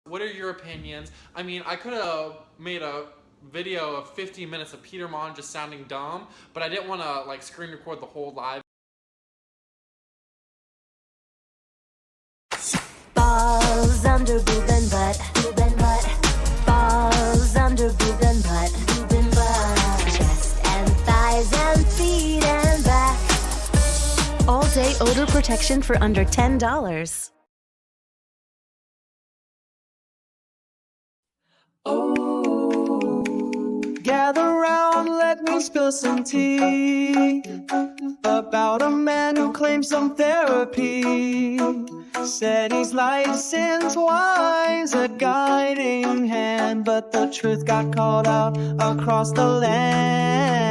What are your opinions? I mean, I could have made a video of 15 minutes of Peter Mon just sounding dumb, but I didn't want to like screen record the whole live. Balls under boob and butt, boob and butt. Balls under boob and butt, boob and butt. Chest and thighs and feet and back. All day odor protection for under $10. Oh, gather round, let me spill some tea about a man who claims some therapy. Said he's license-wise a guiding hand, but the truth got called out across the land.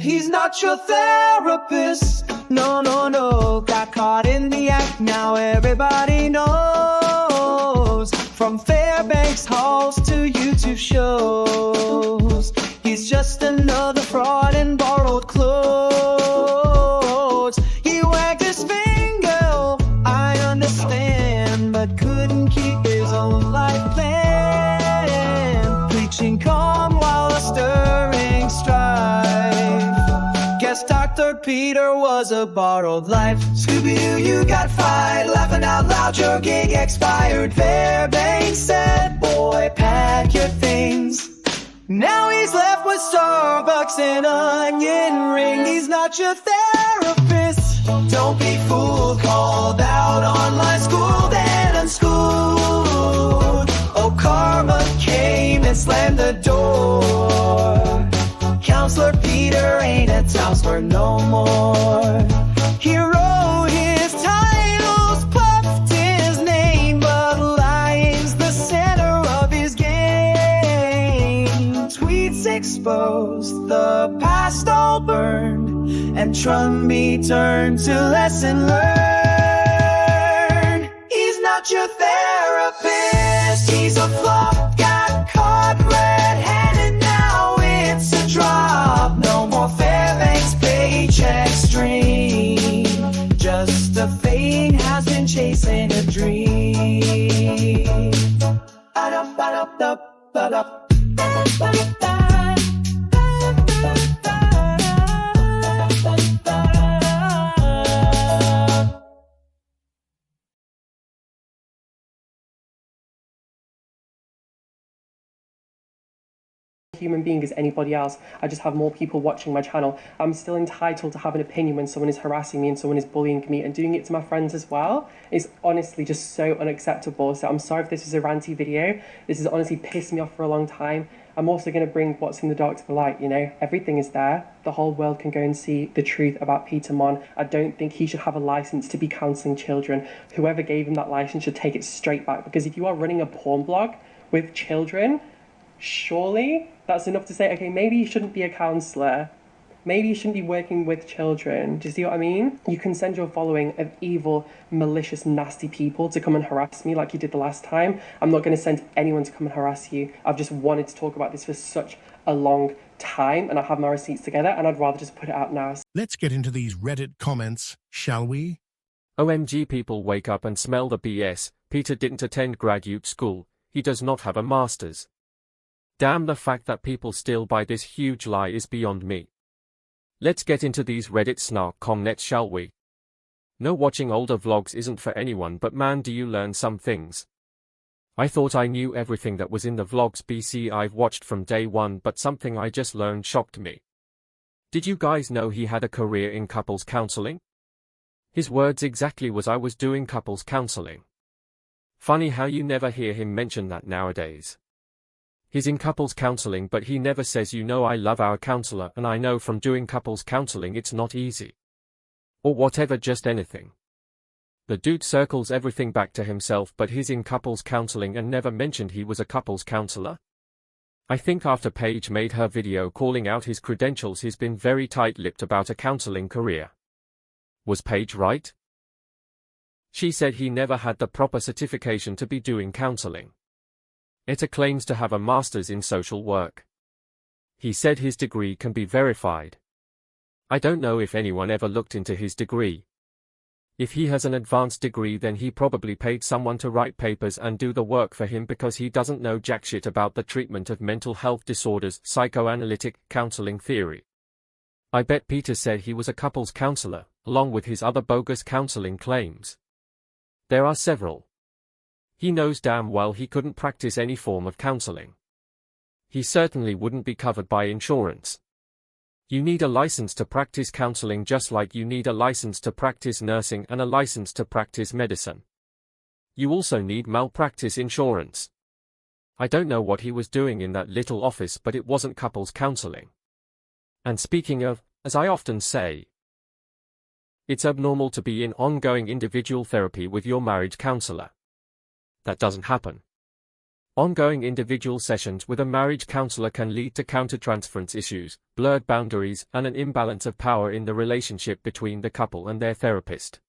He's not your therapist, no, no, no. Got caught in the act, now everybody knows. From Fairbanks halls to YouTube shows, he's just another fraud in borrowed clothes. He wagged his finger, I understand, but couldn't keep his own life plan. Preaching calm while stirring strife. Guess Dr. Peter was a borrowed life. Scooby-Doo, you got fired, laughing out loud, your gig expired. Fairbanks said, boy, pack your things. Now he's left with Starbucks and onion ring. He's not your therapist. Don't be fooled, called out online school, then unschooled. Oh, karma came and slammed the door. Counselor Peter ain't a counselor no more. He wrote his titles, puffed his name, but lying's the center of his game. Tweets exposed, the past all burned, and Trumby turned to lesson learned. He's not your therapist, he's a flop, got caught red-handed, now it's a drop. No more Fairbanks paycheck stream, just a fade has been chasing a dream. Human being as anybody else. I just have more people watching my channel. I'm still entitled to have an opinion when someone is harassing me and someone is bullying me, and doing it to my friends as well is honestly just so unacceptable. So I'm sorry if this was a ranty video. This has honestly pissed me off for a long time. I'm also going to bring what's in the dark to the light, you know. Everything is there. The whole world can go and see the truth about Peter Mon. I don't think he should have a license to be counselling children. Whoever gave him that license should take it straight back, because if you are running a porn blog with children, surely that's enough to say, okay, maybe you shouldn't be a counsellor. Maybe you shouldn't be working with children. Do you see what I mean? You can send your following of evil, malicious, nasty people to come and harass me like you did the last time. I'm not going to send anyone to come and harass you. I've just wanted to talk about this for such a long time, and I have my receipts together, and I'd rather just put it out now. Let's get into these Reddit comments, shall we? OMG, people wake up and smell the BS. Peter didn't attend graduate school. He does not have a master's. Damn, the fact that people still buy this huge lie is beyond me. Let's get into these Reddit snark comments, shall we? No, watching older vlogs isn't for anyone, but man, do you learn some things. I thought I knew everything that was in the vlogs BC I've watched from day one, but something I just learned shocked me. Did you guys know he had a career in couples counseling? His words exactly was, I was doing couples counseling. Funny how you never hear him mention that nowadays. He's in couples counseling, but he never says, you know, I love our counselor and I know from doing couples counseling it's not easy. Or whatever, just anything. The dude circles everything back to himself, but he's in couples counseling and never mentioned he was a couples counselor. I think after Paige made her video calling out his credentials, he's been very tight-lipped about a counseling career. Was Paige right? She said he never had the proper certification to be doing counseling. Etta claims to have a master's in social work. He said his degree can be verified. I don't know if anyone ever looked into his degree. If he has an advanced degree, then he probably paid someone to write papers and do the work for him because he doesn't know jack shit about the treatment of mental health disorders, psychoanalytic counseling theory. I bet Peter said he was a couples counselor, along with his other bogus counseling claims. There are several. He knows damn well he couldn't practice any form of counseling. He certainly wouldn't be covered by insurance. You need a license to practice counseling just like you need a license to practice nursing and a license to practice medicine. You also need malpractice insurance. I don't know what he was doing in that little office, but it wasn't couples counseling. And speaking of, as I often say, it's abnormal to be in ongoing individual therapy with your marriage counselor. That doesn't happen. Ongoing individual sessions with a marriage counselor can lead to countertransference issues, blurred boundaries, and an imbalance of power in the relationship between the couple and their therapist.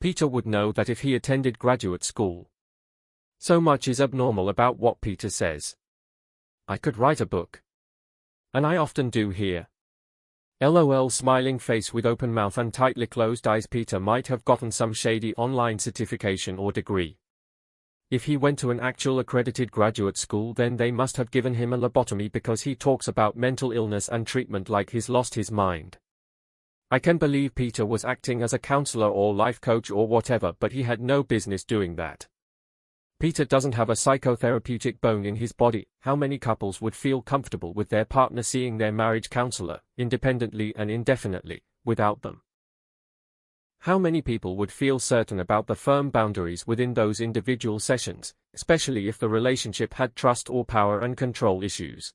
Peter would know that if he attended graduate school. So much is abnormal about what Peter says. I could write a book. And I often do here. LOL, smiling face with open mouth and tightly closed eyes. Peter might have gotten some shady online certification or degree. If he went to an actual accredited graduate school, then they must have given him a lobotomy because he talks about mental illness and treatment like he's lost his mind. I can believe Peter was acting as a counselor or life coach or whatever, but he had no business doing that. Peter doesn't have a psychotherapeutic bone in his body. How many couples would feel comfortable with their partner seeing their marriage counselor, independently and indefinitely, without them? How many people would feel certain about the firm boundaries within those individual sessions, especially if the relationship had trust or power and control issues?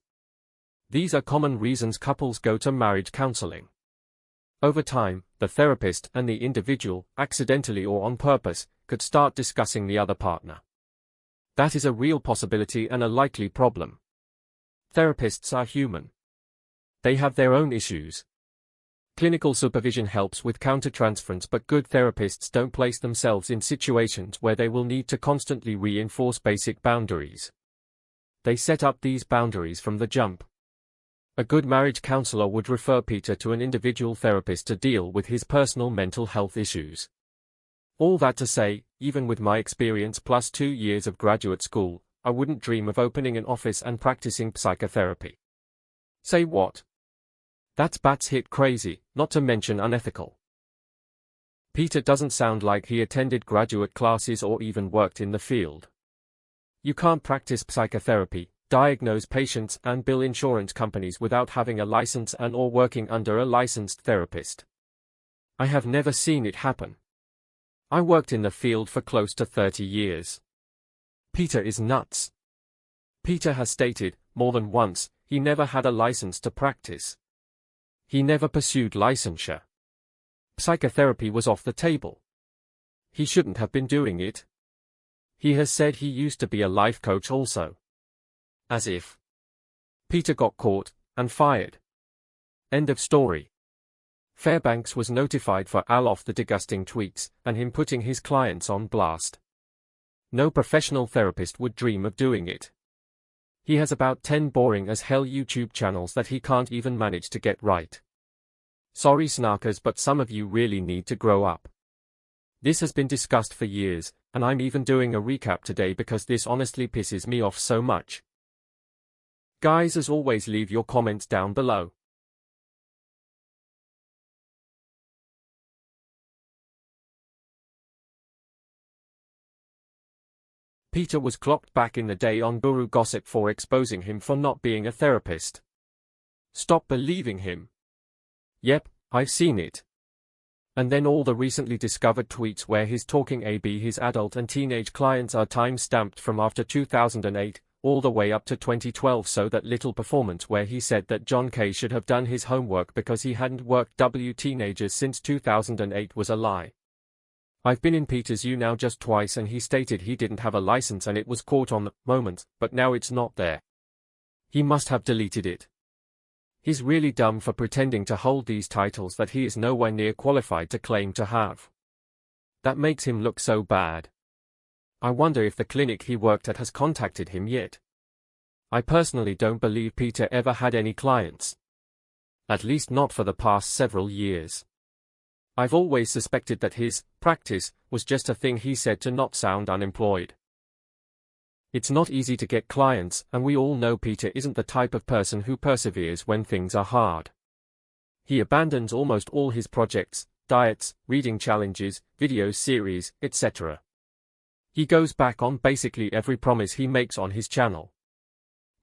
These are common reasons couples go to marriage counseling. Over time, the therapist and the individual, accidentally or on purpose, could start discussing the other partner. That is a real possibility and a likely problem. Therapists are human. They have their own issues. Clinical supervision helps with countertransference, but good therapists don't place themselves in situations where they will need to constantly reinforce basic boundaries. They set up these boundaries from the jump. A good marriage counselor would refer Peter to an individual therapist to deal with his personal mental health issues. All that to say, even with my experience plus 2 years of graduate school, I wouldn't dream of opening an office and practicing psychotherapy. Say what? That's batshit crazy, not to mention unethical. Peter doesn't sound like he attended graduate classes or even worked in the field. You can't practice psychotherapy, diagnose patients and bill insurance companies without having a license and or working under a licensed therapist. I have never seen it happen. I worked in the field for close to 30 years. Peter is nuts. Peter has stated, more than once, he never had a license to practice. He never pursued licensure. Psychotherapy was off the table. He shouldn't have been doing it. He has said he used to be a life coach also. As if. Peter got caught and fired. End of story. Fairbanks was notified for off the disgusting tweets and him putting his clients on blast. No professional therapist would dream of doing it. He has about 10 boring as hell YouTube channels that he can't even manage to get right. Sorry Snarkers, but some of you really need to grow up. This has been discussed for years, and I'm even doing a recap today because this honestly pisses me off so much. Guys, as always, leave your comments down below. Peter was clocked back in the day on Guru Gossip for exposing him for not being a therapist. Stop believing him. Yep, I've seen it. And then all the recently discovered tweets where he's talking AB his adult and teenage clients are time-stamped from after 2008, all the way up to 2012, so that little performance where he said that John K should have done his homework because he hadn't worked teenagers since 2008 was a lie. I've been in Peter's now just twice and he stated he didn't have a license and it was caught on the moment, but now it's not there. He must have deleted it. He's really dumb for pretending to hold these titles that he is nowhere near qualified to claim to have. That makes him look so bad. I wonder if the clinic he worked at has contacted him yet. I personally don't believe Peter ever had any clients. At least not for the past several years. I've always suspected that his practice was just a thing he said to not sound unemployed. It's not easy to get clients, and we all know Peter isn't the type of person who perseveres when things are hard. He abandons almost all his projects, diets, reading challenges, video series, etc. He goes back on basically every promise he makes on his channel.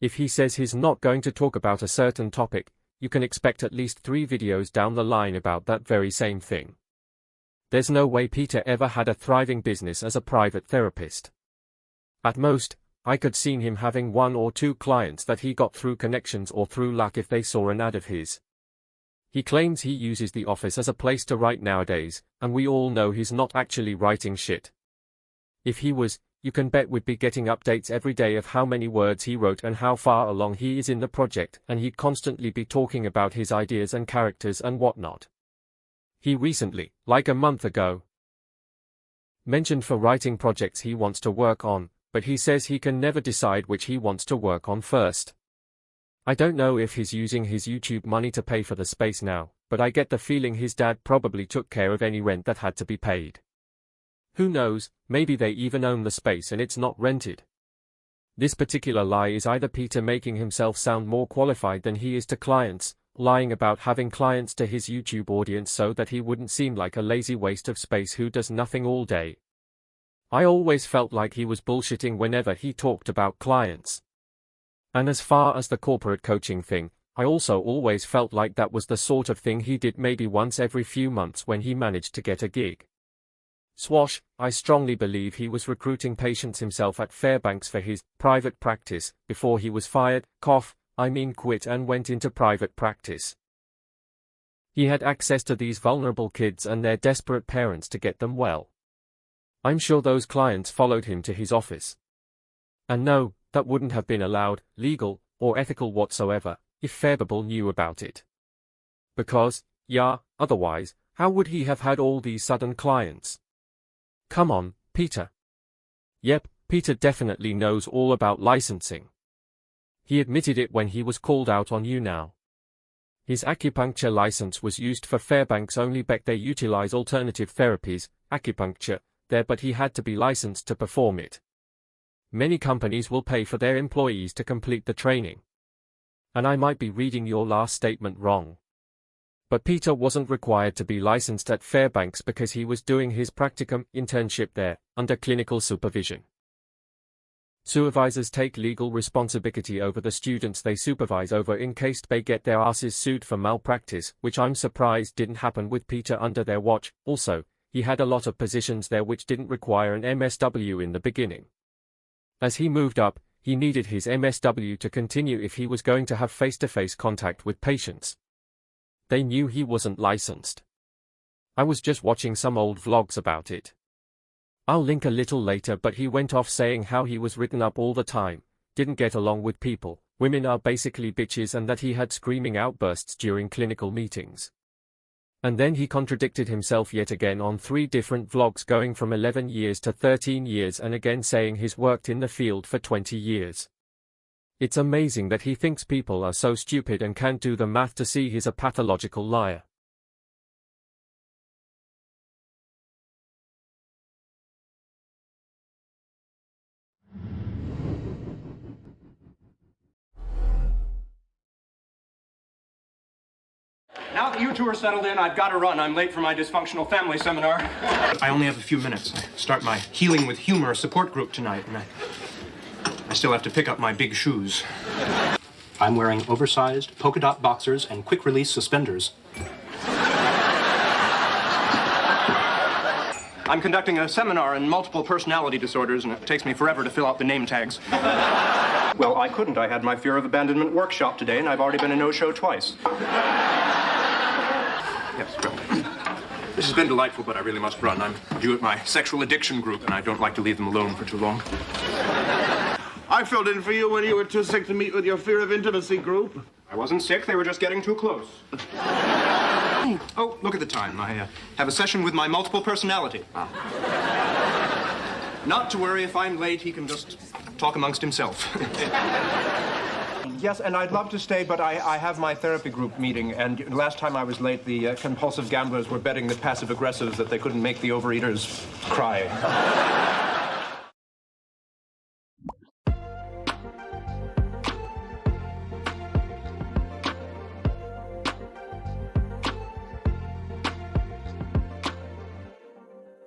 If he says he's not going to talk about a certain topic, you can expect at least 3 videos down the line about that very same thing. There's no way Peter ever had a thriving business as a private therapist. At most, I could see him having 1 or 2 clients that he got through connections or through luck if they saw an ad of his. He claims he uses the office as a place to write nowadays, and we all know he's not actually writing shit. If he was, you can bet we'd be getting updates every day of how many words he wrote and how far along he is in the project, and he'd constantly be talking about his ideas and characters and whatnot. He recently, like a month ago, mentioned for writing projects he wants to work on, but he says he can never decide which he wants to work on first. I don't know if he's using his YouTube money to pay for the space now, but I get the feeling his dad probably took care of any rent that had to be paid. Who knows, maybe they even own the space and it's not rented. This particular lie is either Peter making himself sound more qualified than he is to clients, lying about having clients to his YouTube audience so that he wouldn't seem like a lazy waste of space who does nothing all day. I always felt like he was bullshitting whenever he talked about clients. And as far as the corporate coaching thing, I also always felt like that was the sort of thing he did maybe once every few months when he managed to get a gig. Swash, I strongly believe he was recruiting patients himself at Fairbanks for his private practice before he was fired, quit and went into private practice. He had access to these vulnerable kids and their desperate parents to get them well. I'm sure those clients followed him to his office. And no, that wouldn't have been allowed, legal, or ethical whatsoever, if Fairbanks knew about it. Because, otherwise, how would he have had all these sudden clients? Come on, Peter. Yep, Peter definitely knows all about licensing. He admitted it when he was called out on You Now. His acupuncture license was used for Fairbanks only back they utilize alternative therapies, acupuncture, there but he had to be licensed to perform it. Many companies will pay for their employees to complete the training. And I might be reading your last statement wrong. But Peter wasn't required to be licensed at Fairbanks because he was doing his practicum internship there, under clinical supervision. Supervisors take legal responsibility over the students they supervise over in case they get their asses sued for malpractice, which I'm surprised didn't happen with Peter under their watch. Also, he had a lot of positions there which didn't require an MSW in the beginning. As he moved up, he needed his MSW to continue if he was going to have face-to-face contact with patients. They knew he wasn't licensed. I was just watching some old vlogs about it. I'll link a little later, but he went off saying how he was written up all the time, didn't get along with people, women are basically bitches, and that he had screaming outbursts during clinical meetings. And then he contradicted himself yet again on 3 different vlogs going from 11 years to 13 years and again saying he's worked in the field for 20 years. It's amazing that he thinks people are so stupid and can't do the math to see he's a pathological liar. Now that you two are settled in, I've got to run. I'm late for my dysfunctional family seminar. I only have a few minutes. I start my Healing with Humor support group tonight, and I still have to pick up my big shoes. I'm wearing oversized polka dot boxers and quick release suspenders. I'm conducting a seminar in multiple personality disorders, and it takes me forever to fill out the name tags. Well, I couldn't. I had my fear of abandonment workshop today, and I've already been a no-show twice. Yes, well, this has been delightful, but I really must run. I'm due at my sexual addiction group, and I don't like to leave them alone for too long. I filled in for you when you were too sick to meet with your fear of intimacy group. I wasn't sick, they were just getting too close. Oh, look at the time. I have a session with my multiple personality. Not to worry, if I'm late, he can just talk amongst himself. Yes, and I'd love to stay, but I have my therapy group meeting, and last time I was late, the compulsive gamblers were betting the passive-aggressives that they couldn't make the overeaters cry.